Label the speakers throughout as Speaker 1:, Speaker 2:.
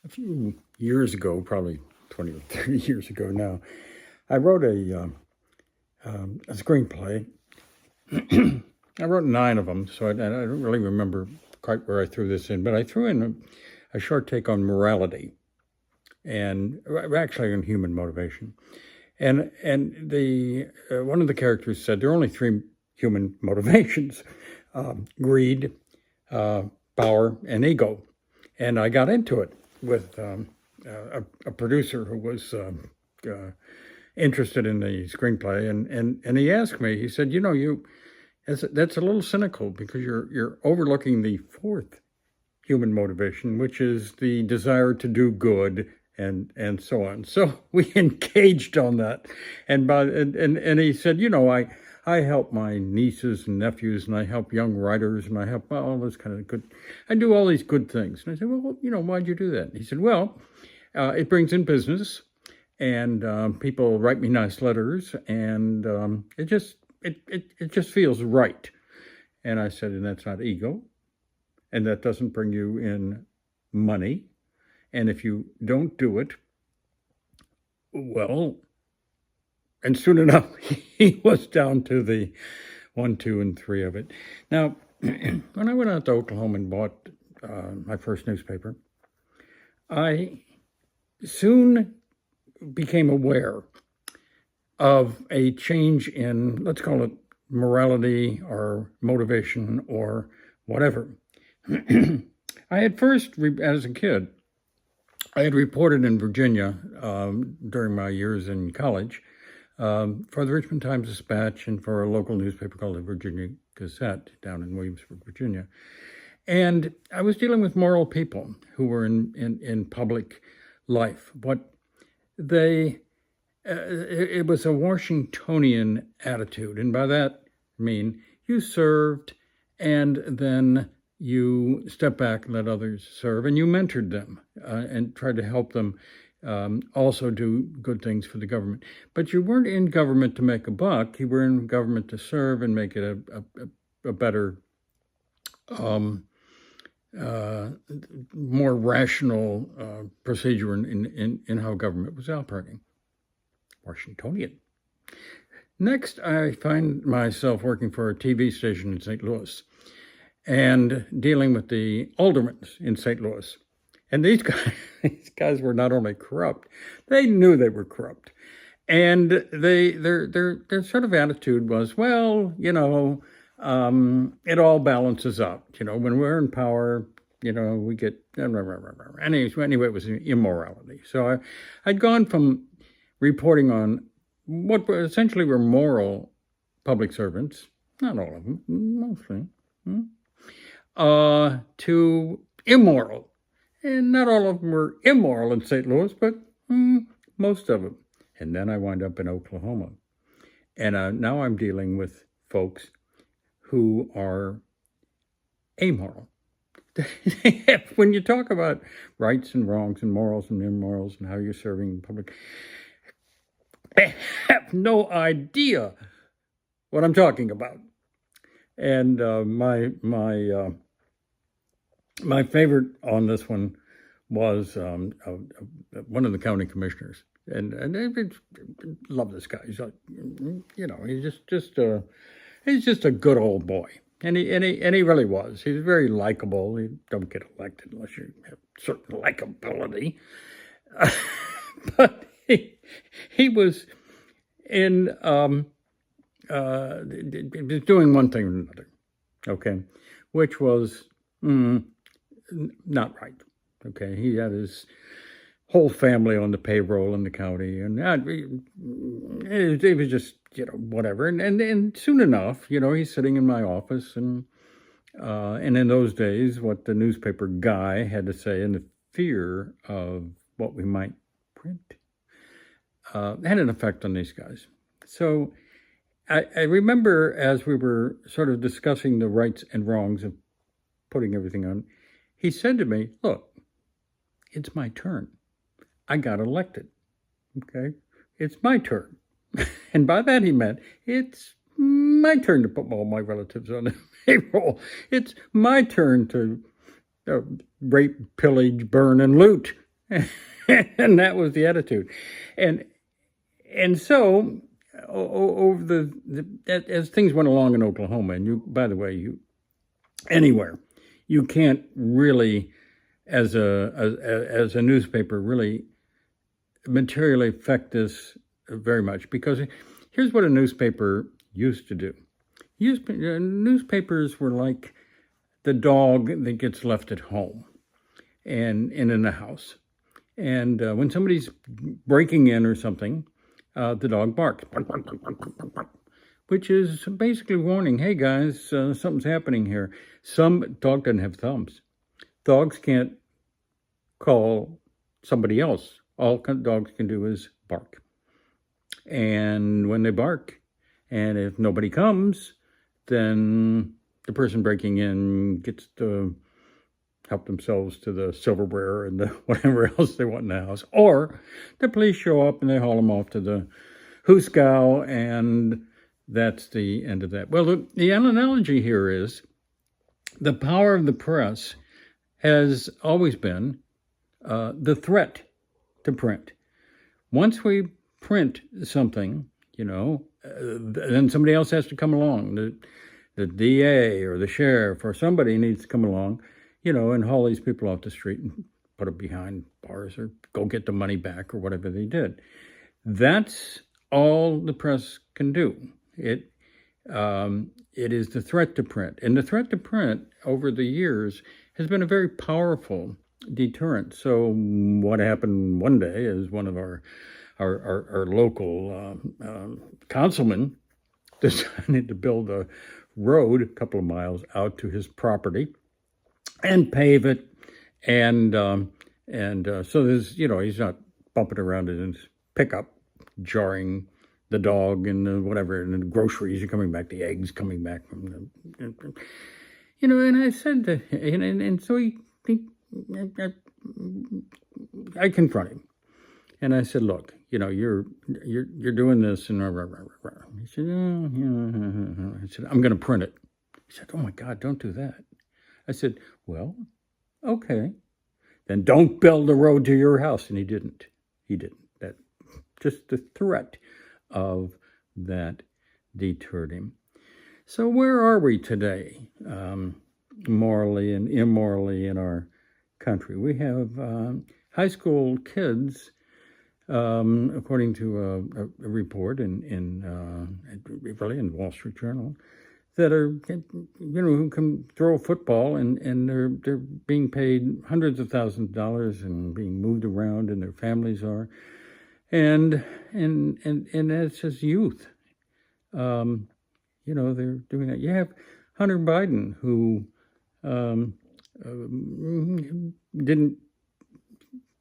Speaker 1: A few years ago, probably 20 or 30 years ago now, I wrote a screenplay. I wrote 9 of them, so I don't really remember quite where I threw this in, but I threw in a short take on morality and actually on human motivation. And the one of the characters said there are only 3 human motivations: greed, power, and ego. And I got into it with a producer who was interested in the screenplay, and he asked me. He said, that's a little cynical because you're overlooking the 4th human motivation, which is the desire to do good and so on. So we engaged on that, and he said, I help my nieces and nephews, and I help young writers, and I help all this kind of good. I do all these good things. And I said, well, why'd you do that? And he said, well, it brings in business, and people write me nice letters, and it just feels right. And I said, and that's not ego, and that doesn't bring you in money. And if you don't do it, well, and soon enough, he was down to the 1, 2, and 3 of it. Now, when I went out to Oklahoma and bought my first newspaper, I soon became aware of a change in, let's call it morality or motivation or whatever. I had first, as a kid, I had reported in Virginia during my years in college for the Richmond Times-Dispatch and for a local newspaper called the Virginia Gazette down in Williamsburg, Virginia. And I was dealing with moral people who were in public life. But it was a Washingtonian attitude. And by that I mean you served and then you step back and let others serve, and you mentored them and tried to help them also do good things for the government. But you weren't in government to make a buck. You were in government to serve and make it a better, more rational procedure in how government was operating. Washingtonian. Next, I find myself working for a TV station in St. Louis and dealing with the aldermen in St. Louis. And these guys were not only corrupt, they knew they were corrupt. And their sort of attitude was, well, it all balances out. When we're in power, we get, anyway, it was immorality. So I'd gone from reporting on what essentially were moral public servants, not all of them, mostly, to immoral. And not all of them were immoral in St. Louis, but most of them. And then I wound up in Oklahoma. And now I'm dealing with folks who are amoral. When you talk about rights and wrongs and morals and immorals and how you're serving the public, I have no idea what I'm talking about. And my favorite on this one was one of the county commissioners, and I love this guy. He's like, he's just a good old boy, and he really was. He's very likable. You don't get elected unless you have certain likability, but he was in doing one thing or another, okay, which was not right. Okay, he had his whole family on the payroll in the county, and it was just whatever. And soon enough, he's sitting in my office, and in those days, what the newspaper guy had to say, and the fear of what we might print, had an effect on these guys. So I remember as we were sort of discussing the rights and wrongs of putting everything on, he said to me, look, it's my turn. I got elected, okay? It's my turn. And by that he meant, it's my turn to put all my relatives on the payroll. It's my turn to rape, pillage, burn, and loot And that was the attitude. And so over as things went along in Oklahoma, and by the way, anywhere, you can't really, as a newspaper, really materially affect this very much, because here's what a newspaper used to do. Newspapers were like the dog that gets left at home and in the house. And when somebody's breaking in or something, the dog barks, which is basically warning, hey guys, something's happening here. Some dog doesn't have thumbs. Dogs can't call somebody else. All dogs can do is bark. And when they bark, and if nobody comes, then the person breaking in gets to help themselves to the silverware and the whatever else they want in the house. Or the police show up and they haul them off to the hoosegow, and that's the end of that. Well, the analogy here is the power of the press has always been the threat to print. Once we print something, then somebody else has to come along. The DA or the sheriff or somebody needs to come along, and haul these people off the street and put them behind bars or go get the money back or whatever they did. That's all the press can do. It is the threat to print. And the threat to print over the years has been a very powerful deterrent. So what happened one day is one of our local councilmen decided to build a road a couple of miles out to his property and pave it. And so there's, he's not bumping around in his pickup, jarring the dog and the whatever, and the groceries are coming back, the eggs coming back from the, and I said to, and so I confront him, and I said, look, you're doing this, and he said, I said, I'm going to print it. He said, oh my God, don't do that. I said, well, okay, then don't build a road to your house. And he didn't. That just the threat of that deterred him. So where are we today, morally and immorally in our country? We have high school kids, according to a report in the Wall Street Journal, that are, who can throw a football, and they're being paid hundreds of thousands of dollars and being moved around, and their families are, and that's just youth. They're doing that. You have Hunter Biden, who didn't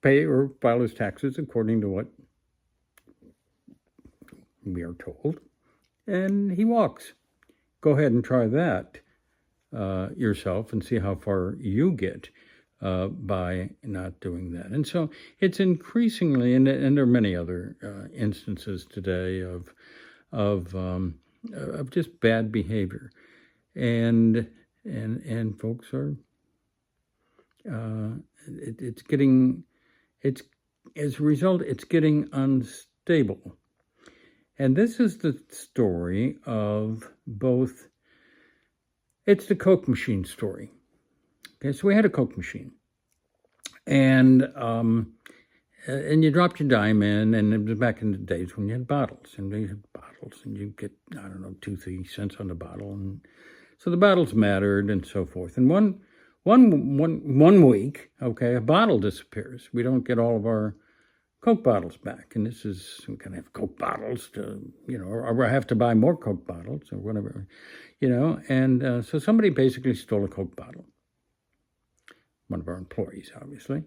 Speaker 1: pay or file his taxes according to what we are told, and he walks. Go ahead and try that yourself and see how far you get by not doing that. And so it's increasingly, and there are many other instances today of just bad behavior, and folks are as a result, it's getting unstable. And this is the story of both, it's the Coke machine story. Okay, so we had a Coke machine. And you dropped your dime in, and it was back in the days when you had bottles. And you had bottles, and you get, 2-3 cents on the bottle. And so the bottles mattered and so forth. And one week, okay, a bottle disappears. We don't get all of our Coke bottles back, and this is, we can have Coke bottles to, or I have to buy more Coke bottles or whatever, and so somebody basically stole a Coke bottle. One of our employees, obviously.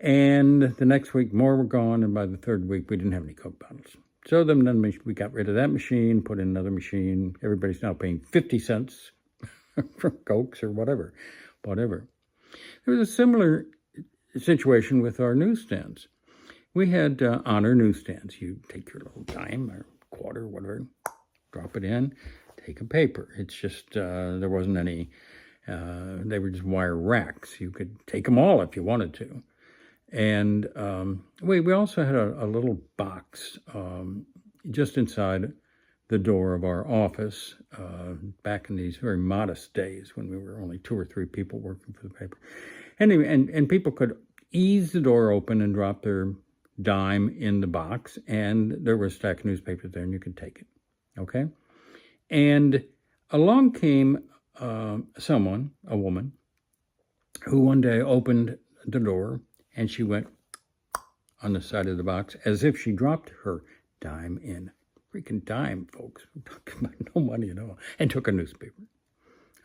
Speaker 1: And the next week, more were gone, and by the third week, we didn't have any Coke bottles. So then we got rid of that machine, put in another machine. Everybody's now paying 50 cents for Cokes or whatever. There was a similar situation with our newsstands. We had honor newsstands. You take your little dime or quarter, whatever, drop it in, take a paper. It's just, there wasn't any, they were just wire racks. You could take them all if you wanted to. And we also had a little box just inside the door of our office back in these very modest days when we were only 2 or 3 people working for the paper. Anyway, and people could ease the door open and drop their dime in the box, and there was a stack of newspapers there, and you could take it. Okay? And along came someone, a woman, who one day opened the door, and she went on the side of the box as if she dropped her dime in. Freaking dime, folks. We're talking about no money at all. And took a newspaper.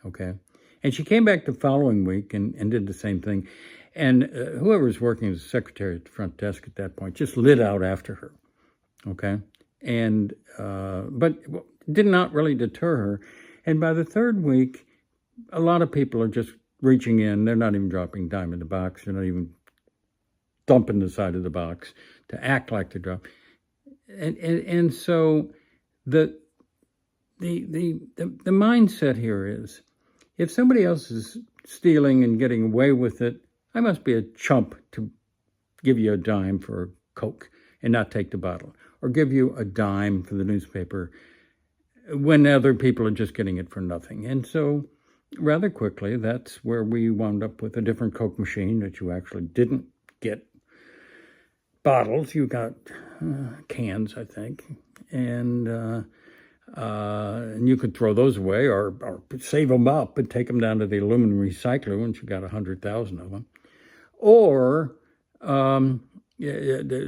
Speaker 1: Okay? And she came back the following week and did the same thing. And whoever was working as a secretary at the front desk at that point just lit out after her. Okay? And, but did not really deter her. And by the third week, a lot of people are just reaching in. They're not even dropping dime in the box. They're not even dumping the side of the box to act like they drop. And so the mindset here is, if somebody else is stealing and getting away with it, I must be a chump to give you a dime for a Coke and not take the bottle, or give you a dime for the newspaper when other people are just getting it for nothing. And so rather quickly, that's where we wound up with a different Coke machine, that you actually didn't get bottles. You got cans, I think. And you could throw those away or save them up and take them down to the aluminum recycler once you got 100,000 of them. Or the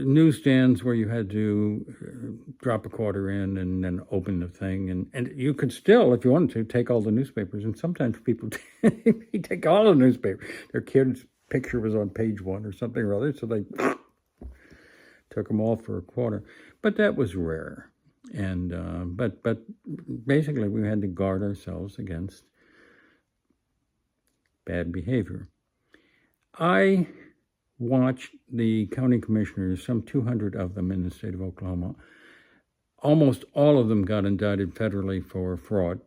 Speaker 1: newsstands where you had to drop a quarter in and then open the thing. And you could still, if you wanted to, take all the newspapers. And sometimes people take all the newspapers. Their kid's picture was on page 1 or something or other, so they took them all for a quarter. But that was rare. And but basically we had to guard ourselves against bad behavior. I watched the county commissioners, some 200 of them in the state of Oklahoma. Almost all of them got indicted federally for fraud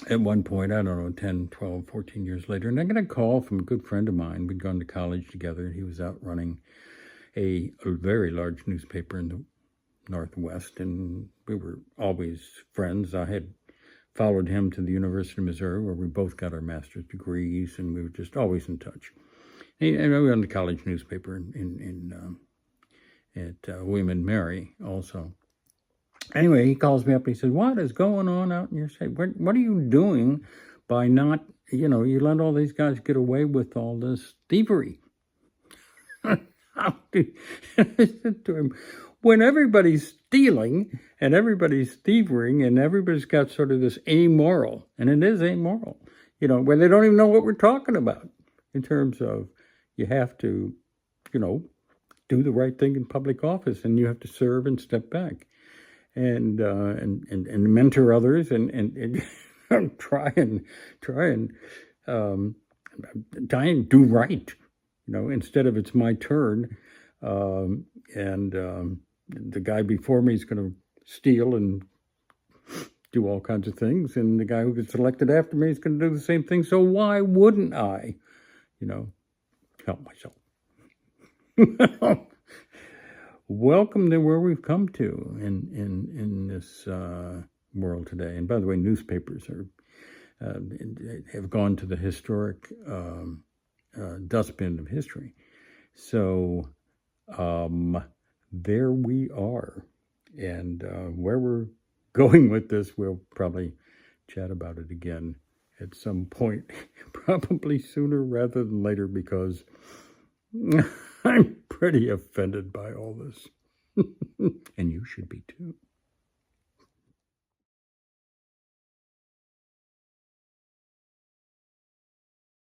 Speaker 1: at one point, I don't know, 10, 12, 14 years later. And I got a call from a good friend of mine. We'd gone to college together. He was out running a very large newspaper in the Northwest, and we were always friends. I had followed him to the University of Missouri, where we both got our master's degrees, and we were just always in touch. And we were on the college newspaper at William and Mary also. Anyway, he calls me up and he says, "What is going on out in your state? What are you doing by not, you let all these guys get away with all this thievery?" I said to him, when everybody's stealing and everybody's thieving and everybody's got sort of this amoral, and it is amoral, where they don't even know what we're talking about in terms of you have to, do the right thing in public office, and you have to serve and step back and mentor others and try and do right, instead of it's my turn. The guy before me is going to steal and do all kinds of things, and the guy who gets elected after me is going to do the same thing. So why wouldn't I, help myself? Welcome to where we've come to in this world today. And by the way, newspapers have gone to the historic dustbin of history. So there we are. And where we're going with this, we'll probably chat about it again at some point, probably sooner rather than later, because I'm pretty offended by all this. And you should be too.